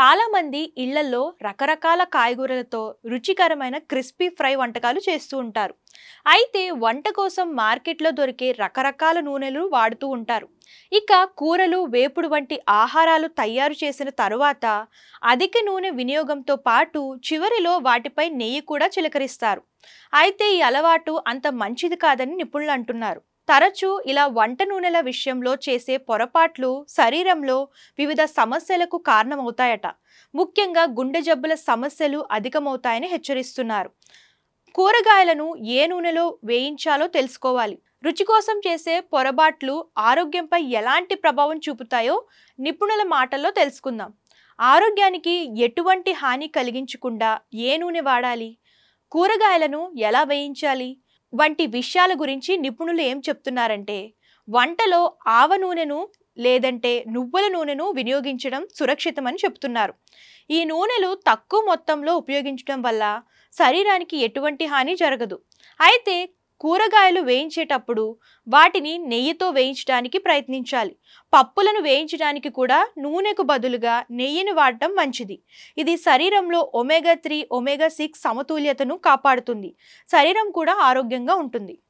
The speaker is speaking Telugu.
చాలా మంది ఇళ్లలో రకరకాల కాయగూరలతో రుచికరమైన క్రిస్పీ ఫ్రై వంటకాలు చేస్తూ ఉంటారు. అయితే వంట కోసం మార్కెట్లో దొరికే రకరకాల నూనెలు వాడుతూ ఉంటారు. ఇక కూరలు, వేపుడు వంటి ఆహారాలు తయారు చేసిన తరువాత అధిక నూనె వినియోగంతో పాటు చివరిలో వాటిపై నెయ్యి కూడా చిలకరిస్తారు. అయితే ఈ అలవాటు అంత మంచిది కాదని నిపుణులు అంటున్నారు. తరచూ ఇలా వంట నూనెల విషయంలో చేసే పొరపాట్లు శరీరంలో వివిధ సమస్యలకు కారణమవుతాయట. ముఖ్యంగా గుండె జబ్బుల సమస్యలు అధికమవుతాయని హెచ్చరిస్తున్నారు. కూరగాయలను ఏ నూనెలో వేయించాలో తెలుసుకోవాలి. రుచి కోసం చేసే పొరపాట్లు ఆరోగ్యంపై ఎలాంటి ప్రభావం చూపుతాయో నిపుణుల మాటల్లో తెలుసుకుందాం. ఆరోగ్యానికి ఎటువంటి హాని కలిగించకుండా ఏ నూనె వాడాలి, కూరగాయలను ఎలా వేయించాలి వంటి విషయాల గురించి నిపుణులు ఏం చెప్తున్నారంటే, వంటలో ఆవ నూనెను లేదంటే నువ్వుల నూనెను వినియోగించడం సురక్షితమని చెప్తున్నారు. ఈ నూనెలు తక్కువ మొత్తంలో ఉపయోగించడం వల్ల శరీరానికి ఎటువంటి హాని జరగదు. అయితే కూరగాయలు వేయించేటప్పుడు వాటిని నెయ్యితో వేయించడానికి ప్రయత్నించాలి. పప్పులను వేయించడానికి కూడా నూనెకు బదులుగా నెయ్యిని వాడటం మంచిది. ఇది శరీరంలో ఒమేగా 3, ఒమేగా 6 సమతుల్యతను కాపాడుతుంది. శరీరం కూడా ఆరోగ్యంగా ఉంటుంది.